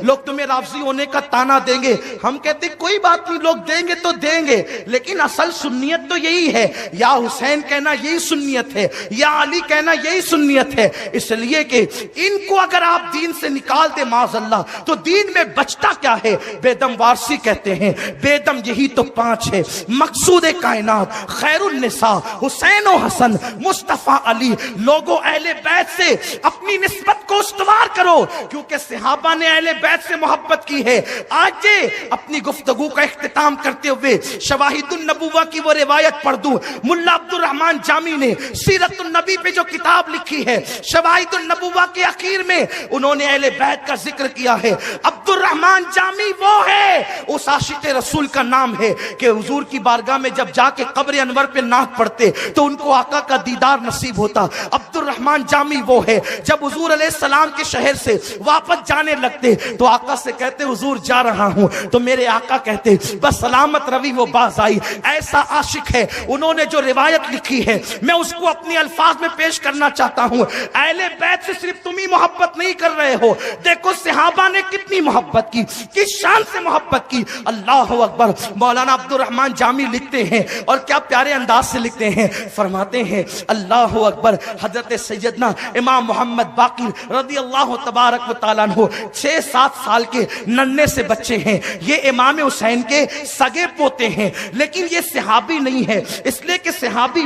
لوگ تمہیں رافضی ہونے کا تانا دیں گے. ہم کہتے کوئی بات نہیں, لوگ دیں گے تو دیں گے, لیکن اصل سنیت تو یہی ہے. یا حسین کہنا یہی سنیت ہے, یا علی کہنا یہی سنیت ہے. اس لیے کہ ان کو اگر آپ دین سے نکال دے معاذ اللہ, تو دین میں بچتا کیا ہے؟ بیدم وارسی کہتے ہیں بیدم یہی تو 5 ہے. مقصود کائنات, خیر النساء, حسین و حسن, مصطفیٰ علی. لوگوں اہل بیت سے اپنی نسبت کو استوار کرو, کیونکہ صحابہ نے اہل بیت سے محبت کی ہے. آج اپنی گفتگو کا اختتام کرتے ہوئے شواہد النبوہ کی وہ روایت پڑھ دوں. ملا عبد الرحمن جامی نے سیرت النبی پہ جو کتاب لکھی ہے, شواہد النبوہ کے اخیر میں انہوں نے اہل بیت کا ذکر کیا ہے. عبد الرحمن جامی وہ ہے, اس عاشق رسول کا نام ہے کہ حضور کی بارگاہ میں جب جا کے قبر انور پہ نعت پڑھتے تو ان کو آقا کا دیدار نصیب ہوتا. عبد الرحمن جامی وہ ہے, جب حضور علیہ السلام کے شہر سے واپس جانے لگتے تو آقا سے کہتے حضور جا رہا ہوں, تو میرے آقا کہتے بس سلامت روی وہ باز آئی. ایسا عاشق ہے. انہوں نے جو روایت لکھی ہے میں اس کو اپنے الفاظ میں پیش کرنا چاہتا ہوں. اہل بیت سے صرف تم ہی محبت نہیں کر رہے ہو, دیکھو صحابہ نے کتنی محبت کی, کس شان سے محبت کی. اللہ اکبر. مولانا عبد الرحمن جامی لکھتے ہیں, اور کیا پیارے انداز سے لکھتے ہیں, فرماتے ہیں اللہ اکبر. حضرت سیدنا امام محمد باقر رضی اللہ تبارک و تعالیٰ عنہ 6-7 سال کے ننھے سے بچے ہیں. یہ امام حسین کے سگے پوتے ہیں, لیکن یہ صحابی نہیں ہے. اس لیے کہ صحابی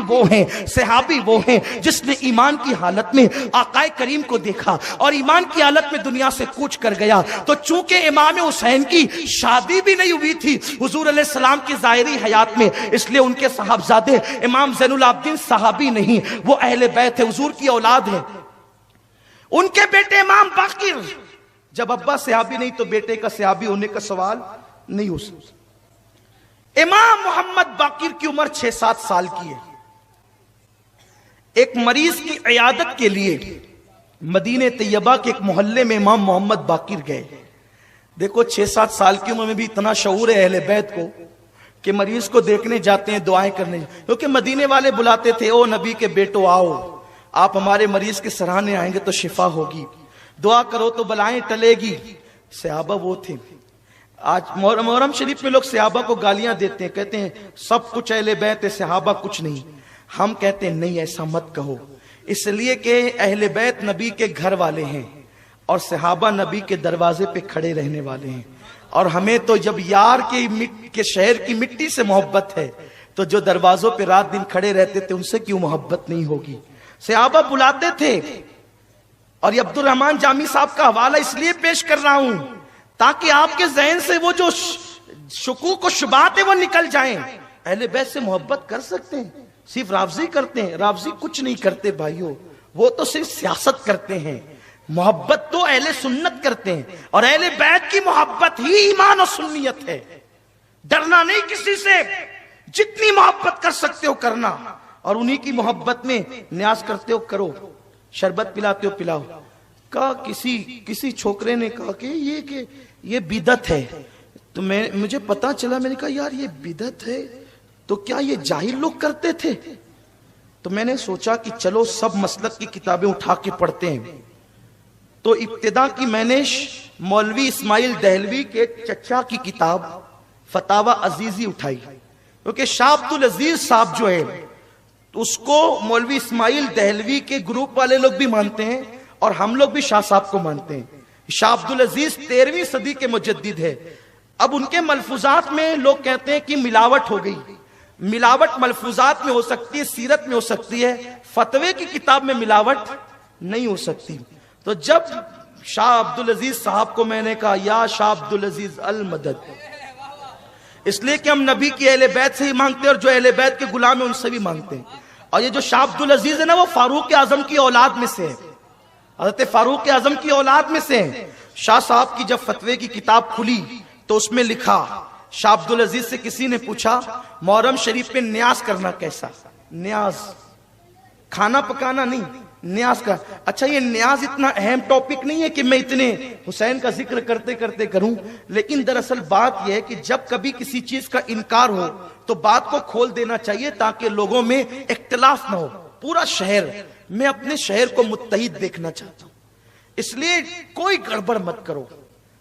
وہ ہیں جس نے ایمان کی حالت میں آقا کریم کو دیکھا اور ایمان کی حالت میں دنیا سے کوچ کر گیا. تو چونکہ امام حسین کی شادی بھی نہیں ہوئی تھی حضور علیہ السلام کی ظاہری حیات میں, اس لیے ان کے صاحبزادے امام زین العابدین صحابی نہیں, وہ اہل بیت ہے, حضور کی اولاد ہے. ان کے بیٹے امام باقر, جب ابا صحابی نہیں تو بیٹے کا صحابی ہونے کا سوال نہیں ہو سکتا. امام محمد باقر کی عمر 6-7 سال کی ہے. ایک مریض کی عیادت کے لیے مدینہ طیبہ کے ایک محلے میں امام محمد باقر گئے. دیکھو 6-7 سال کی عمر میں بھی اتنا شعور ہے اہل بیت کو کہ مریض کو دیکھنے جاتے ہیں, دعائیں کرنے, کیونکہ مدینے والے بلاتے تھے, او نبی کے بیٹو آؤ, آپ ہمارے مریض کے سرانے آئیں گے تو شفا ہوگی, دعا کرو تو بلائیں ٹلے گی. صحابہ وہ تھے. آج محرم شریف میں لوگ صحابہ کو گالیاں دیتے ہیں, کہتے ہیں سب کچھ اہل بیت ہے, صحابہ کچھ نہیں. ہم کہتے ہیں نہیں, ایسا مت کہو, اس لیے کہ اہل بیت نبی کے گھر والے ہیں اور صحابہ نبی کے دروازے پہ کھڑے رہنے والے ہیں. اور ہمیں تو جب یار کے شہر کی مٹی سے محبت ہے تو جو دروازوں پہ رات دن کھڑے رہتے تھے ان سے کیوں محبت نہیں ہوگی. صحابہ بلاتے تھے. اور یہ عبد الرحمن جامی صاحب کا حوالہ اس لیے پیش کر رہا ہوں تاکہ آپ کے ذہن سے وہ جو شکوک و شبہات ہیں وہ نکل جائیں. اہل بیت سے محبت کر سکتے ہیں, صرف رافضی کرتے ہیں. رافضی کچھ نہیں کرتے بھائیو, وہ تو صرف سیاست کرتے ہیں. محبت تو اہل سنت کرتے ہیں, اور اہل بیت کی محبت ہی ایمان و سنیت ہے. ڈرنا نہیں کسی سے, جتنی محبت کر سکتے ہو کرنا, اور انہی کی محبت میں نیاز کرتے ہو کرو. شربت پلاتے ہو پلاؤ. کہا کسی چھوکرے نے کہا کہ یہ بدعت ہے, تو مجھے پتا چلا, میں نے کہا یار یہ بدعت ہے تو کیا یہ جاہل لوگ کرتے تھے؟ تو میں نے سوچا کہ چلو سب مسلک کی کتابیں اٹھا کے پڑھتے ہیں. تو ابتدا کی میں نے مولوی اسماعیل دہلوی کے چچا کی کتاب فتاوی عزیزی اٹھائی, کیونکہ شاہ عبد العزیز صاحب جو ہے اس کو مولوی اسماعیل دہلوی کے گروپ والے لوگ بھی مانتے ہیں اور ہم لوگ بھی شاہ صاحب کو مانتے ہیں. شاہ عبد العزیز 13ویں صدی کے مجدد ہے. اب ان کے ملفوظات میں لوگ کہتے ہیں کہ ملاوٹ ہو گئی. ملاوٹ ملفوظات میں ہو سکتی ہے, سیرت میں ہو سکتی ہے, فتوے کی کتاب میں ملاوٹ نہیں ہو سکتی. تو جب شاہ عبد العزیز صاحب کو میں نے کہا یا شاہ عبد العزیز المدد, اس لیے کہ ہم نبی کی اہل بیت سے ہی مانگتے ہیں اور جو اہل بیت کے غلام ہیں ان سے بھی مانگتے ہیں. اور یہ جو شاہ عبد العزیز ہے نا وہ فاروق اعظم کی اولاد میں سے ہے, حضرت فاروق اعظم کی اولاد میں سے ہیں. شاہ صاحب کی جب فتوے کی کتاب کھلی تو اس میں لکھا, شاہ عبد العزیز سے کسی نے پوچھا محرم شریف پہ نیاز کرنا کیسا؟ نیاز کھانا پکانا نہیں, نیاز کا. اچھا یہ نیاز اتنا اہم ٹاپک نہیں ہے کہ میں اتنے حسین کا ذکر کرتے کرتے کروں, لیکن دراصل بات یہ ہے کہ جب کبھی کسی چیز کا انکار ہو تو بات کو کھول دینا چاہیے تاکہ لوگوں میں اختلاف نہ ہو. پورا شہر, میں اپنے شہر کو متحد دیکھنا چاہتا ہوں, اس لیے کوئی گڑبڑ مت کرو.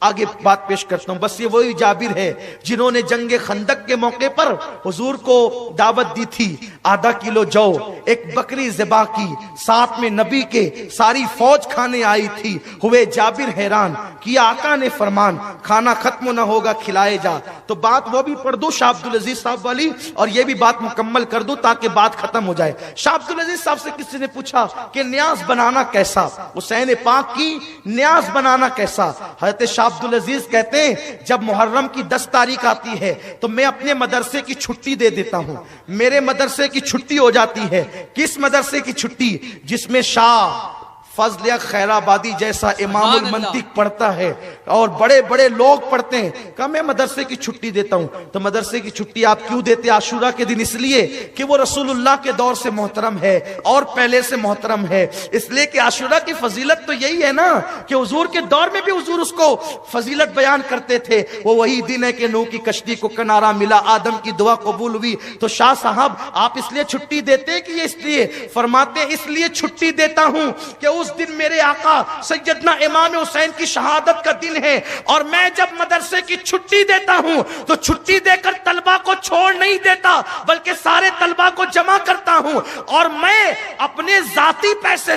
آگے بات پیش کرتا ہوں. بس یہ وہی جابر ہے جنہوں نے جنگ خندق کے موقع پر حضور کو دعوت دی تھی, آدھا کلو جو, ایک بکری ذبح کی, ساتھ میں نبی کے ساری فوج کھانے آئی تھی. ہوئے جابر حیران, کیا آقا نے فرمان, کھانا ختم نہ ہوگا کھلائے جا. تو بات وہ بھی پڑھ دو شاہ عبدالعزیز صاحب والی, اور یہ بھی بات مکمل کر دو تاکہ بات ختم ہو جائے. شاہ عبدالعزیز صاحب سے کسی نے پوچھا کہ نیاز بنانا کیسا, حسین پاک کی نیاز بنانا کیسا. حضرت شاہ عبدالعزیز کہتے ہیں جب محرم کی 10 تاریخ آتی ہے تو میں اپنے مدرسے کی چھٹی دے دیتا ہوں. میرے مدرسے کی چھٹی ہو جاتی ہے. کس مدرسے کی چھٹی؟ جس میں شاہ فضل خیر آبادی جیسا امام المنطق پڑھتا ہے اور بڑے بڑے لوگ پڑھتے ہیں. کہ میں مدرسے کی چھٹی دیتا ہوں. تو مدرسے کی چھٹی آپ کیوں دیتے عاشورہ کے دن؟ اس لیے کہ وہ رسول اللہ کے دور سے محترم ہے اور پہلے سے محترم ہے. اس لیے کہ عاشورہ کی فضیلت تو یہی ہے نا کہ حضور کے دور میں بھی حضور اس کو فضیلت بیان کرتے تھے. وہ وہی دن ہے کہ نوح کی کشتی کو کنارہ ملا, آدم کی دعا قبول ہوئی. تو شاہ صاحب آپ اس لیے چھٹی دیتے کہ اس لیے فرماتے ہیں اس لیے چھٹی دیتا ہوں کہ اس دن میرے آقا سیدنا امام حسین کی شہادت کا دن ہے, اور میں جب مدرسے کی چھٹی دیتا ہوں تو چھٹی دے کر طلبہ کو چھوڑ نہیں دیتا بلکہ سارے طلبہ کو جمع کرتا ہوں, اور میں اپنے ذاتی پیسے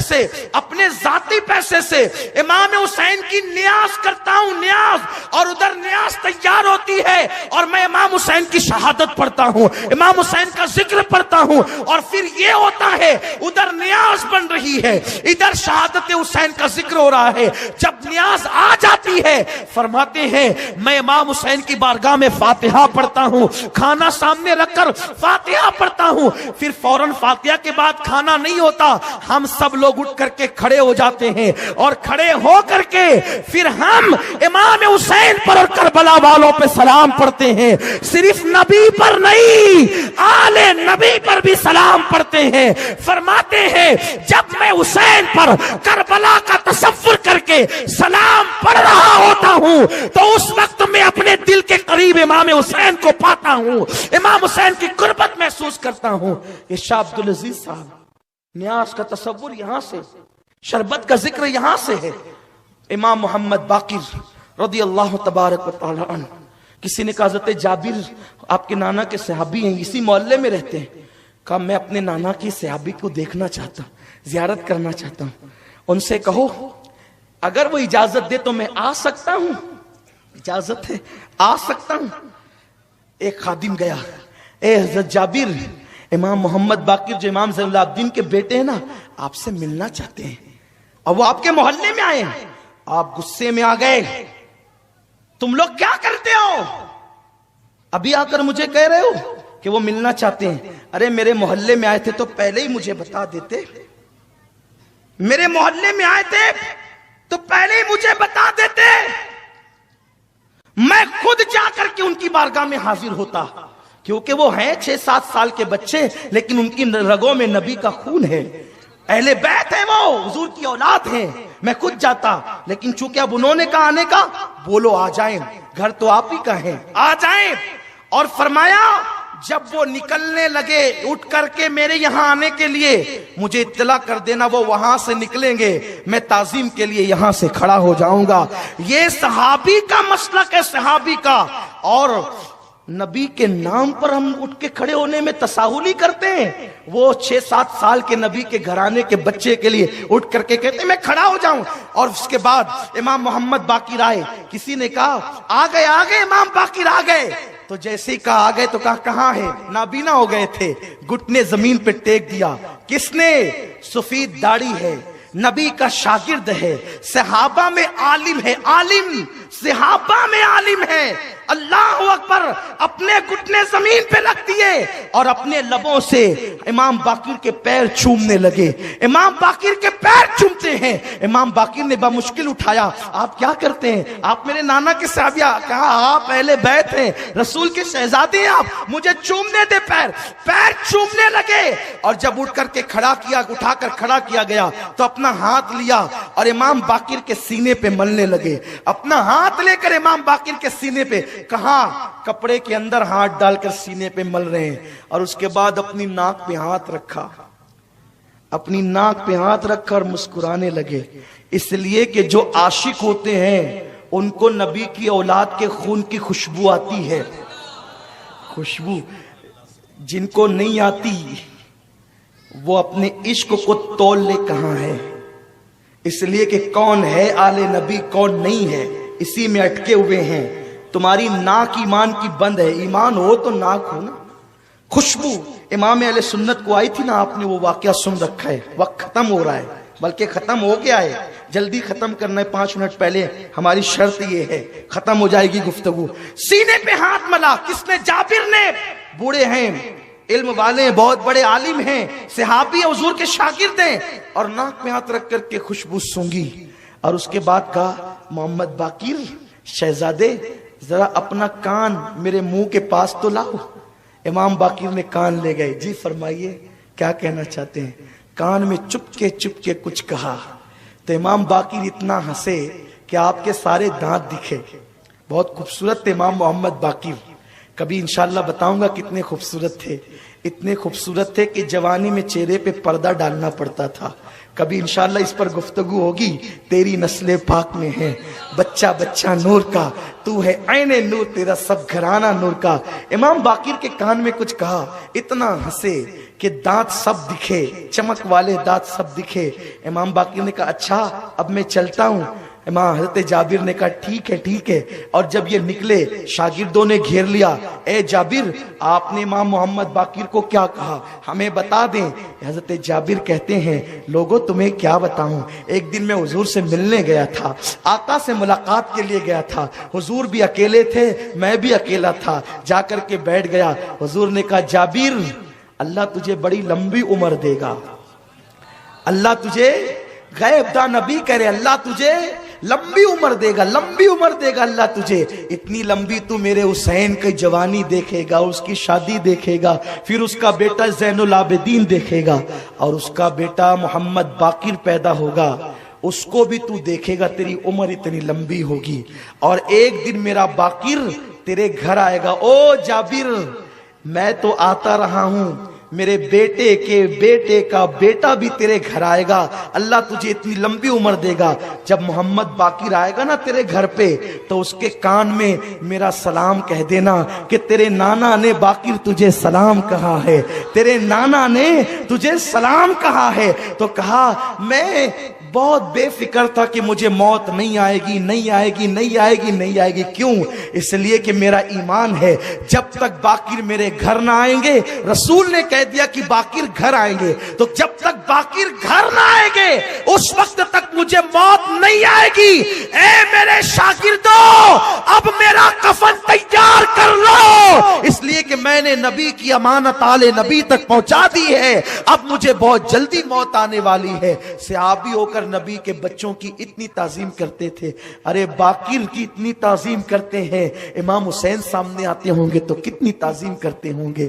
سے امام حسین کی نیاز کرتا ہوں, نیاز, اور ادھر نیاز تیار ہوتی ہے اور میں امام حسین کی شہادت پڑھتا ہوں, امام حسین کا ذکر پڑھتا ہوں, اور پھر یہ ہوتا ہے ادھر نیاز بن رہی ہے, ادھر شہادت حسین کا ذکر ہو رہا ہے. جب نیاز آ جاتی ہے فرماتے ہیں میں امام حسین کی بارگاہ میں فاتحہ پڑھتا ہوں, کھانا سامنے رکھ کر فاتحہ پڑھتا ہوں. پھر فوراً فاتحہ کے بعد کھانا نہیں ہوتا, ہم سب لوگ اٹھ کر کے کھڑے ہو جاتے ہیں, اور کھڑے ہو کر کے پھر ہم امام حسین پر اور کربلا والوں پہ سلام پڑھتے ہیں. صرف نبی پر نہیں, آل نبی پر بھی سلام پڑھتے ہیں. فرماتے ہیں جب میں حسین پر کربلا کا تصور کر کے سلام پڑھ رہا ہوتا ہوں تو اس وقت میں اپنے دل کے قریب امام حسین کو پاتا ہوں, امام حسین کی قربت محسوس کرتا ہوں. یہ شاہ عبدالعزیز صاحب, نیاز کا تصور یہاں سے, شربت کا ذکر یہاں سے ہے. امام محمد باقر رضی اللہ تبارک و تعالی عنہ, کسی نے کہا حضرت جابر آپ کے نانا کے صحابی ہیں, اسی محلے میں رہتے ہیں. کہا میں اپنے نانا کی صحابی کو دیکھنا چاہتا ہوں, زیارت کرنا چاہتا ہوں. ان سے کہو اگر وہ اجازت دے تو میں آ سکتا ہوں. اجازت ہے, آ سکتا ہوں. ایک خادم گیا, اے حضرت جابر, امام محمد باقر جو امام زین العابدین کے بیٹے ہیں نا آپ سے ملنا چاہتے ہیں, اور وہ آپ کے محلے میں آئے ہیں. آپ غصے میں آ گئے, تم لوگ کیا کرتے ہو, ابھی آ کر مجھے کہہ رہے ہو کہ وہ ملنا چاہتے ہیں. ارے میرے محلے میں آئے تھے تو پہلے ہی مجھے بتا دیتے, میرے محلے میں آئے تھے تو پہلے ہی مجھے بتا دیتے, میں خود جا کر کے ان کی بارگاہ میں حاضر ہوتا. کیونکہ وہ ہیں 6-7 سال کے بچے لیکن ان کی رگوں میں نبی کا خون ہے, اہل بیت ہیں, وہ حضور کی اولاد ہیں. میں خود جاتا, لیکن چونکہ اب انہوں نے کہا آنے کا, بولو آ جائیں, گھر تو آپ ہی کا ہے, آ جائیں. اور فرمایا جب وہ نکلنے لگے اٹھ کر کے میرے یہاں آنے کے لیے مجھے اطلاع کر دینا, وہ وہاں سے نکلیں گے, میں تعظیم کے لیے یہاں سے کھڑا ہو جاؤں گا. یہ صحابی کا مسلک ہے, صحابی کا. اور نبی کے نام پر ہم اٹھ کے کھڑے ہونے میں تساہلی کرتے ہیں. وہ 6-7 سال کے نبی کے گھرانے کے بچے کے لیے اٹھ کر کے کہتے ہیں میں کھڑا ہو جاؤں. اور اس کے بعد امام محمد باقر آئے, کسی نے کہا آ گئے امام باقر آ گئے. تو جیسے ہی کہا آ گئے تو کہا کہاں ہے, نابینا ہو گئے تھے, گھٹنے زمین پہ ٹیک دیا. کس نے؟ سفید داڑھی ہے, نبی کا شاگرد ہے, صحابہ میں عالم ہے, عالم صحابہ میں عالم ہے. اللہ اکبر, اپنے گھٹنے زمین پہ رکھ دیے اور اپنے لبوں سے امام باقر کے پیر چومنے لگے. امام باقر کے پیر چومتے ہیں. امام باقر نے بمشکل اٹھایا, آپ کیا کرتے ہیں؟ آپ میرے نانا کے صحابی. کہا آپ اہل بیت ہیں, رسول کے شہزادے ہیں, آپ مجھے چومنے دے پیر. پیر چومنے لگے, اور جب اٹھ کر کے کھڑا کیا, اٹھا کر کھڑا کیا گیا تو اپنا ہاتھ لیا اور امام باقر کے سینے پہ ملنے لگے. اپنا ہاتھ لے کر امام باقر کے سینے پہ, کہاں کپڑے کے اندر ہاتھ ڈال کر سینے پہ مل رہے ہیں. اور اس کے بعد اپنی ناک پہ ہاتھ رکھا, اپنی ناک پہ ہاتھ رکھ کر مسکرانے لگے. اس لیے کہ جو عاشق ہوتے ہیں ان کو نبی کی اولاد کے خون کی خوشبو آتی ہے. خوشبو جن کو نہیں آتی وہ اپنے عشق کو تول لے کہاں ہے. اس لیے کہ کون ہے آل نبی کون نہیں ہے اسی میں اٹکے ہوئے ہیں. تمہاری ناک ایمان کی بند ہے. ایمان ہو تو ناک ہو نا. خوشبو امام اہل سنت کو آئی تھی نا, آپ نے وہ واقعہ سن رکھا ہے. وقت ختم ہو رہا ہے, بلکہ ختم ہو گیا ہے, جلدی ختم کرنا ہے. 5 منٹ پہلے ہماری شرط یہ ہے, ختم ہو جائے گی گفتگو. سینے پہ ہاتھ ملا کس نے؟ جابر نے. بوڑھے ہیں, علم والے ہیں, بہت بڑے عالم ہیں, صحابی حضور کے شاگرد ہیں, اور ناک میں ہاتھ رکھ کر کے خوشبو سونگی. اور اس کے بعد کہا, محمد باقر شہزادے ذرا اپنا کان میرے منہ کے پاس تو لاؤ. امام باقر نے کان لے گئے. جی فرمائیے کیا کہنا چاہتے ہیں؟ کان میں چپ کے کچھ کہا تو امام باقر اتنا ہنسے کہ آپ کے سارے دانت دکھے. بہت خوبصورت تھے امام محمد باقر. کبھی انشاءاللہ بتاؤں گا کتنے خوبصورت تھے. اتنے خوبصورت تھے کہ جوانی میں چہرے پہ پردہ ڈالنا پڑتا تھا. کبھی انشاءاللہ اس پر گفتگو ہوگی. تیری نسل پاک میں ہے بچہ بچہ نور کا, تو ہے عین نور, تیرا سب گھرانہ نور کا. امام باقر کے کان میں کچھ کہا, اتنا ہنسے کہ دانت سب دکھے, چمک والے دانت سب دکھے. امام باقر نے کہا اچھا اب میں چلتا ہوں. امام حضرت جابر نے کہا ٹھیک ہے. اور جب یہ نکلے شاگردوں نے گھیر لیا. اے جابر آپ نے امام محمد باقر کو کیا کہا, ہمیں بتا دیں. حضرت جابر کہتے ہیں لوگوں تمہیں کیا بتاؤں, ایک دن میں حضور سے ملنے گیا تھا, آقا سے ملاقات کے لیے گیا تھا. حضور بھی اکیلے تھے, میں بھی اکیلا تھا. جا کر کے بیٹھ گیا. حضور نے کہا جابر اللہ تجھے بڑی لمبی عمر دے گا. اللہ تجھے, غیب دا نبی کرے, اللہ تجھے لمبی عمر دے گا, لمبی عمر دے گا اللہ تجھے. اتنی لمبی تو میرے حسین کی جوانی دیکھے گا, اس کی شادی دیکھے گا, پھر اس کا بیٹا زین العابدین دیکھے گا, اور اس کا بیٹا محمد باقر پیدا ہوگا, اس کو بھی تو دیکھے گا. تیری عمر اتنی لمبی ہوگی, اور ایک دن میرا باقر تیرے گھر آئے گا. او جابر میں تو آتا رہا ہوں, میرے بیٹے کے بیٹے کا بیٹا بھی تیرے گھر آئے گا. اللہ تجھے اتنی لمبی عمر دے گا. جب محمد باقر آئے گا نا تیرے گھر پہ, تو اس کے کان میں میرا سلام کہہ دینا کہ تیرے نانا نے باقر تجھے سلام کہا ہے, تیرے نانا نے تجھے سلام کہا ہے. تو کہا میں بہت بے فکر تھا کہ مجھے موت نہیں آئے گی. کیوں؟ اس لیے کہ میرا ایمان ہے جب تک باقر میرے گھر نہ آئیں گے, رسول نے کہہ دیا کہ باقر گھر آئیں گے, تو جب تک باقر گھر نہ آئیں گے اس وقت تک مجھے موت نہیں آئے گی. اے میرے شاگردوں اب میرا کفن تیار کر لو, اس لیے کہ میں نے نبی کی امانت آل نبی تک پہنچا دی ہے. اب مجھے بہت جلدی موت آنے والی ہے. صحابی ہو کر نبی کے بچوں کی اتنی تعظیم کرتے تھے. ارے باقر کی اتنی تعظیم کرتے ہیں, امام حسین سامنے آتے ہوں گے تو کتنی تعظیم کرتے ہوں گے.